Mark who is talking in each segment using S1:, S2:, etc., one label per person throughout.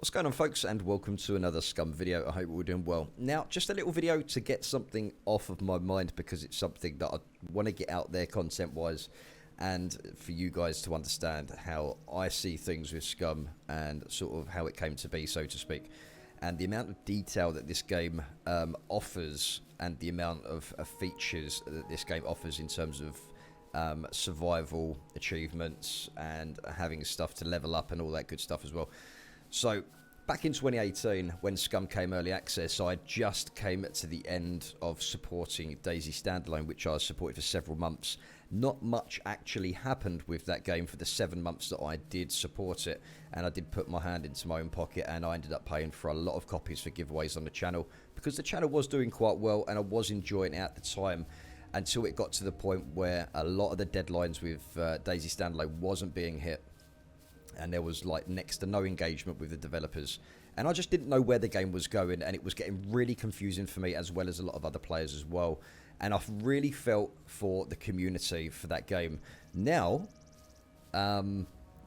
S1: What's going on, folks, and welcome to another Scum video. I hope we're all doing well. Now, just a little video to get something off of my mind because it's something that I want to get out there content-wise and for you guys to understand how I see things with Scum and sort of how it came to be, so to speak. And the amount of detail that this game offers and the amount of features that this game offers in terms of survival, achievements, and having stuff to level up and all that good stuff as well. So, back in 2018, when Scum came early access, I just came to the end of supporting DayZ Standalone, which I supported for several months. Not much actually happened with that game for the 7 months that I did support it, and I did put my hand into my own pocket, and I ended up paying for a lot of copies for giveaways on the channel, because the channel was doing quite well, and I was enjoying it at the time, until it got to the point where a lot of the deadlines with DayZ Standalone wasn't being hit. And there was like next to no engagement with the developers, and I just didn't know where the game was going, and it was getting really confusing for me as well as a lot of other players as well. And I've really felt for the community for that game. Now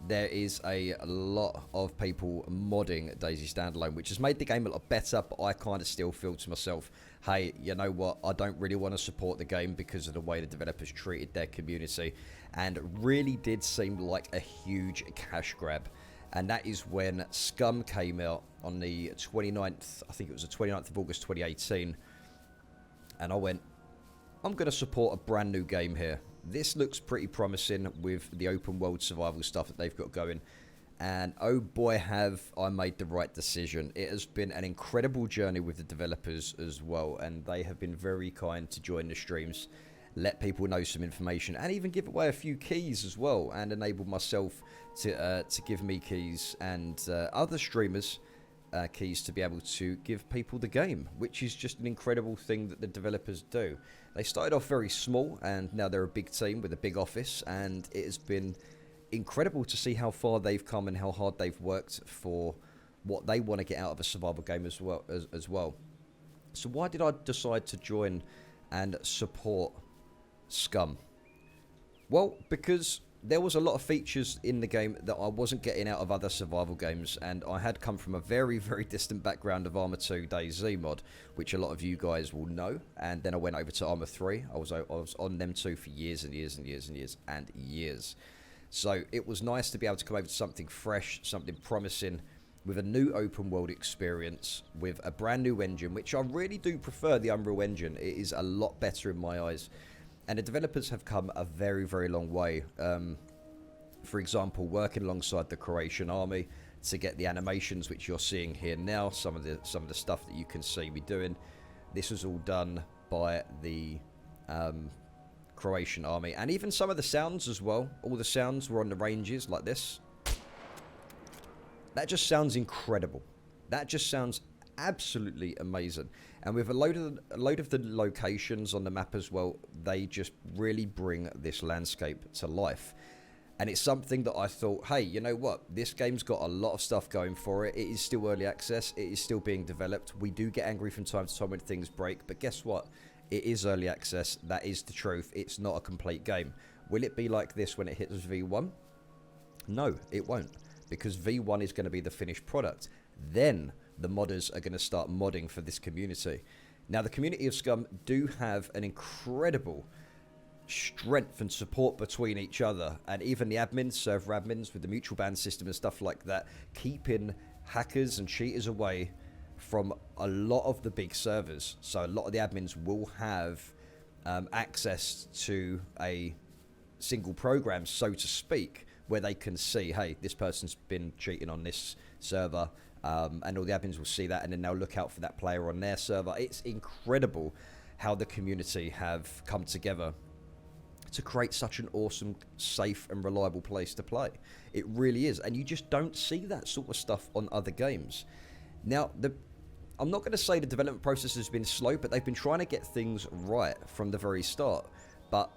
S1: there is a lot of people modding DayZ Standalone, which has made the game a lot better, but I kind of still feel to myself, hey, you know what, I don't really want to support the game because of the way the developers treated their community, and it really did seem like a huge cash grab. And that is when Scum came out on the 29th, I think it was the 29th of August 2018, and I went, I'm going to support a brand new game here. This looks pretty promising with the open world survival stuff that they've got going. And oh boy, have I made the right decision. It has been an incredible journey with the developers as well. And they have been very kind to join the streams, let people know some information, and even give away a few keys as well. And enable myself to give me keys and other streamers keys to be able to give people the game, which is just an incredible thing that the developers do. They started off very small, and now they're a big team with a big office, and it has been incredible to see how far they've come and how hard they've worked for what they want to get out of a survival game as well. So why did I decide to join and support Scum? Well, because there was a lot of features in the game that I wasn't getting out of other survival games, and I had come from a very, very distant background of Arma 2 DayZ mod, which a lot of you guys will know, and then I went over to Arma 3. I was on them two for years and years and years and years and years. So it was nice to be able to come over to something fresh, something promising, with a new open world experience, with a brand new engine, which I really do prefer the Unreal Engine. It is a lot better in my eyes. And the developers have come a very, very long way. For example, working alongside the Croatian army to get the animations which you're seeing here now, some of the stuff that you can see me doing. This was all done by the Croatian army, and even some of the sounds as well. All the sounds were on the ranges like this. That just sounds incredible. That just sounds absolutely amazing. And with a load of the locations on the map as well, they just really bring this landscape to life. And it's something that I thought, hey, you know what, this game's got a lot of stuff going for it. It is still early access, it is still being developed. We do get angry from time to time when things break, but guess what, it is early access. That is the truth. It's not a complete game. Will it be like this when it hits V1? No, it won't, because V1 is going to be the finished product. Then the modders are going to start modding for this community. Now, the community of Scum do have an incredible strength and support between each other, and even the admins, server admins, with the mutual ban system and stuff like that, keeping hackers and cheaters away from a lot of the big servers. So a lot of the admins will have access to a single program, so to speak, where they can see, hey, this person's been cheating on this server, and all the admins will see that, and then they'll look out for that player on their server. It's incredible how the community have come together to create such an awesome, safe and reliable place to play. It really is, and you just don't see that sort of stuff on other games. Now, I'm not going to say the development process has been slow, but they've been trying to get things right from the very start. But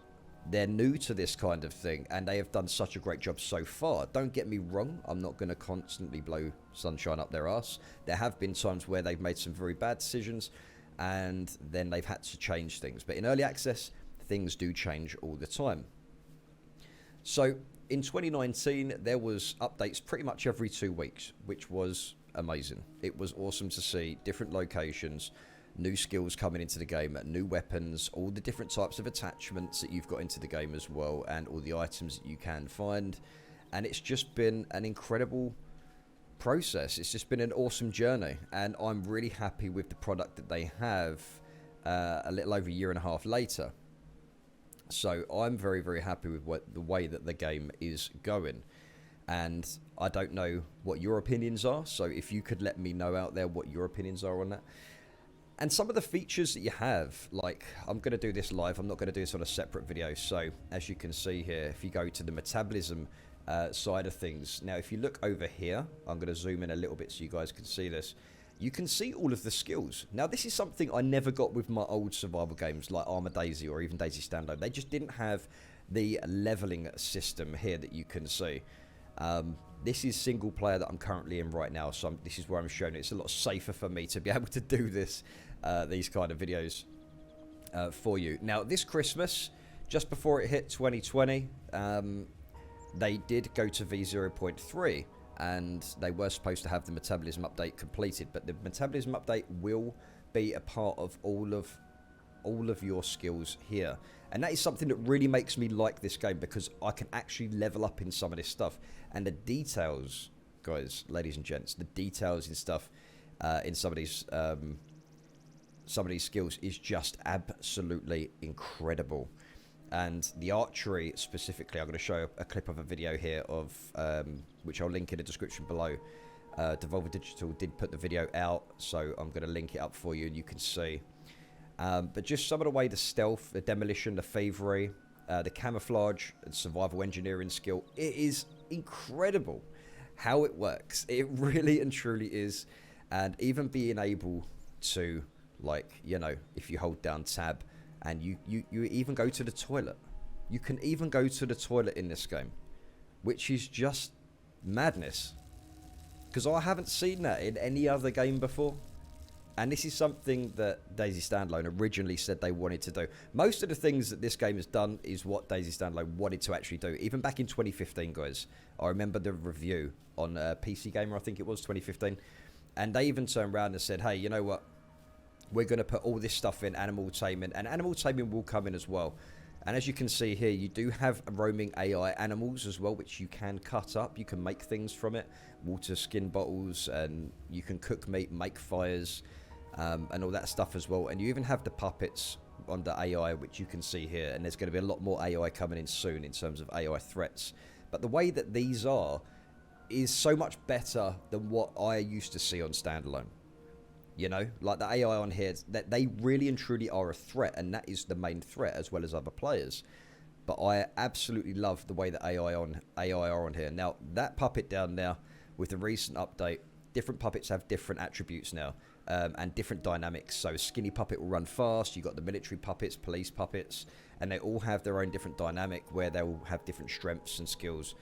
S1: they're new to this kind of thing, and they have done such a great job so far. Don't get me wrong, I'm not going to constantly blow sunshine up their ass. There have been times where they've made some very bad decisions, and then they've had to change things. But in early access, things do change all the time. So in 2019, there was updates pretty much every 2 weeks, which was amazing. It was awesome to see different locations, new skills coming into the game, new weapons, all the different types of attachments that you've got into the game as well, and all the items that you can find. And it's just been an incredible process. It's just been an awesome journey, and I'm really happy with the product that they have a little over a year and a half later. So I'm very, very happy with the way that the game is going. And I don't know what your opinions are, so if you could let me know out there what your opinions are on that. And some of the features that you have, like, I'm going to do this live, I'm not going to do this on a separate video. So as you can see here, if you go to the metabolism side of things, now if you look over here, I'm going to zoom in a little bit so you guys can see this. You can see all of the skills. Now this is something I never got with my old survival games like DayZ or even DayZ Standalone. They just didn't have the leveling system here that you can see. This is single player that I'm currently in right now, so this is where I'm showing it. It's a lot safer for me to be able to do this, these kind of videos for you. Now this Christmas, just before it hit 2020, they did go to V0.3, and they were supposed to have the Metabolism update completed, but the Metabolism update will be a part of all of your skills here. And that is something that really makes me like this game, because I can actually level up in some of this stuff. And the details, guys, ladies and gents, the details and stuff in some of these skills is just absolutely incredible. And the archery specifically, I'm going to show a clip of a video here of which I'll link in the description below. Devolver Digital did put the video out, so I'm going to link it up for you and you can see. But just some of the way the stealth, the demolition, the thievery, the camouflage and survival engineering skill, it is incredible how it works. It really and truly is. And even being able to, like, you know, if you hold down tab and you even go to the toilet. You can even go to the toilet in this game, which is just madness, because I haven't seen that in any other game before. And this is something that DayZ Standalone originally said they wanted to do. Most of the things that this game has done is what DayZ Standalone wanted to actually do. Even back in 2015, guys, I remember the review on PC Gamer, I think it was 2015, and they even turned around and said, hey, you know what, we're going to put all this stuff in animal taming, and animal taming will come in as well. And as you can see here, you do have roaming AI animals as well, which you can cut up. You can make things from it, water skin bottles, and you can cook meat, make fires, and all that stuff as well. And you even have the puppets on the AI, which you can see here. And there's going to be a lot more AI coming in soon in terms of AI threats. But the way that these are is so much better than what I used to see on Standalone. You know, like the AI on here, that they really and truly are a threat, and that is the main threat as well as other players. But I absolutely love the way that AI are on here. Now, that puppet down there, with the recent update, different puppets have different attributes now, and different dynamics. So Skinny Puppet will run fast, you've got the military puppets, police puppets, and they all have their own different dynamic where they will have different strengths and skills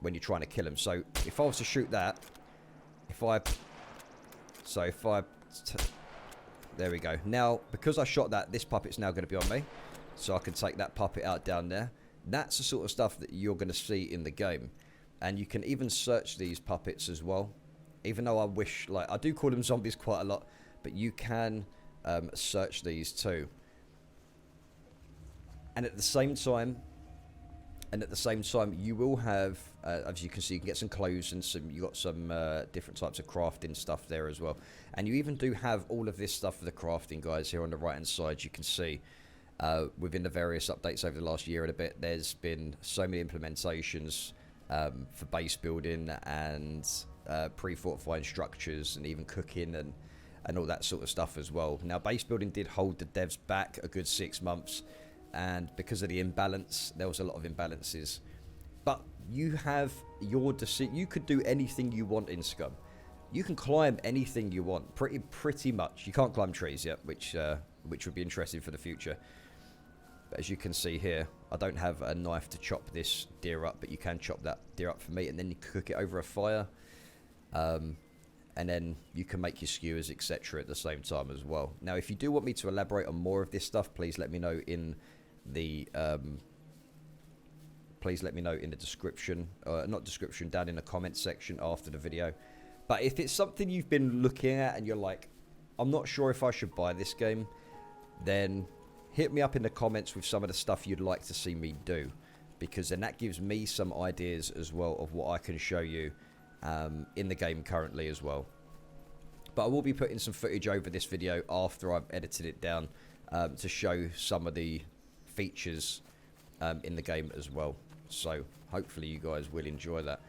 S1: when you're trying to kill them. So if I was to shoot that, there we go. Now, because I shot that, this puppet's now going to be on me. So I can take that puppet out down there. That's the sort of stuff that you're going to see in the game. And you can even search these puppets as well. Even though I wish, like, I do call them zombies quite a lot. But you can search these too. And at the same time, you will have, as you can see, you can get some clothes and you got some different types of crafting stuff there as well. And you even do have all of this stuff for the crafting, guys, here on the right hand side. You can see within the various updates over the last year and a bit, there's been so many implementations for base building and pre-fortifying structures and even cooking and all that sort of stuff as well. Now, base building did hold the devs back a good 6 months. And because of the imbalance, there was a lot of imbalances. But you have your decision. You could do anything you want in Scum. You can climb anything you want, pretty much. You can't climb trees yet, which would be interesting for the future. But as you can see here, I don't have a knife to chop this deer up, but you can chop that deer up for meat, and then you cook it over a fire. And then you can make your skewers, etc. at the same time as well. Now, if you do want me to elaborate on more of this stuff, please let me know in the description, not description, down in the comment section after the video. But if it's something you've been looking at and you're like, I'm not sure if I should buy this game, then hit me up in the comments with some of the stuff you'd like to see me do, because then that gives me some ideas as well of what I can show you in the game currently as well. But I will be putting some footage over this video after I've edited it down to show some of the features in the game as well. So hopefully you guys will enjoy that.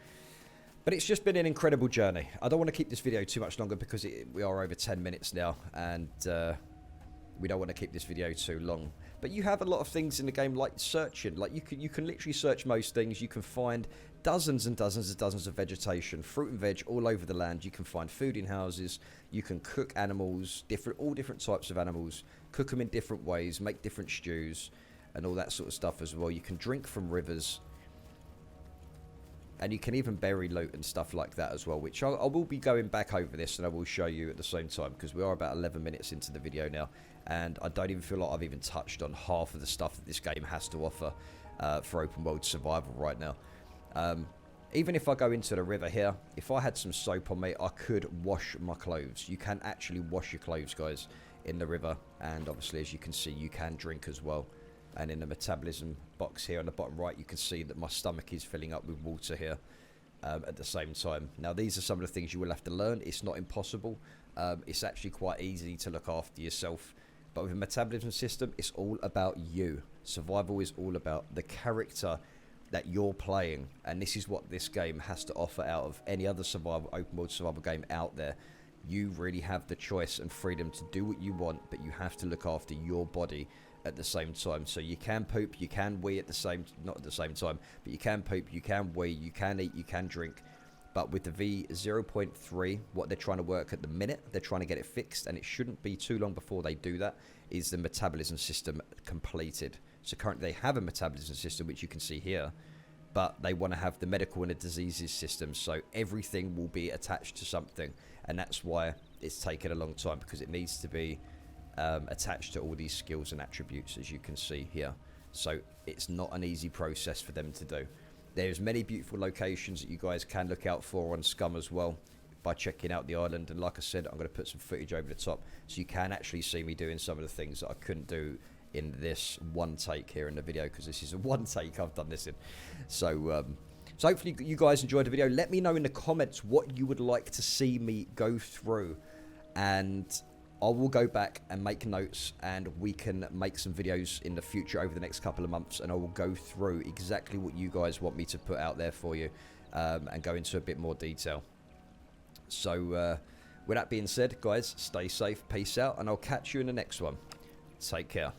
S1: But it's just been an incredible journey. I don't want to keep this video too much longer because we are over 10 minutes now, and we don't want to keep this video too long. But you have a lot of things in the game, like searching. Like you can literally search most things. You can find dozens and dozens and dozens of vegetation, fruit and veg all over the land. You can find food in houses. You can cook animals, all different types of animals, cook them in different ways, make different stews, and all that sort of stuff as well. You can drink from rivers. And you can even bury loot and stuff like that as well, which I will be going back over this and I will show you at the same time, because we are about 11 minutes into the video now, and I don't even feel like I've even touched on half of the stuff that this game has to offer for open world survival right now. Even if I go into the river here, if I had some soap on me, I could wash my clothes. You can actually wash your clothes, guys, in the river, and obviously, as you can see, you can drink as well. And in the metabolism box here on the bottom right, you can see that my stomach is filling up with water here at the same time. Now, these are some of the things you will have to learn. It's not impossible. It's actually quite easy to look after yourself. But with a metabolism system, it's all about you. Survival is all about the character that you're playing. And this is what this game has to offer out of any other survival, open world survival game out there. You really have the choice and freedom to do what you want, but you have to look after your body at the same time. So you can poop, you can wee at the same, not at the same time, but you can poop, you can wee, you can eat, you can drink. But with the V0.3, what they're trying to work at the minute, they're trying to get it fixed, and it shouldn't be too long before they do that, is the metabolism system completed. So currently they have a metabolism system, which you can see here, but they want to have the medical and the diseases system, so everything will be attached to something, and that's why it's taken a long time, because it needs to be attached to all these skills and attributes, as you can see here. So it's not an easy process for them to do. There's many beautiful locations that you guys can look out for on Scum as well by checking out the island, and like I said, I'm going to put some footage over the top so you can actually see me doing some of the things that I couldn't do in this one take here in the video, because this is a one take I've done this in. So hopefully you guys enjoyed the video. Let me know in the comments what you would like to see me go through, and I will go back and make notes, and we can make some videos in the future over the next couple of months, and I will go through exactly what you guys want me to put out there for you, and go into a bit more detail. So with that being said, guys, stay safe, peace out, and I'll catch you in the next one. Take care.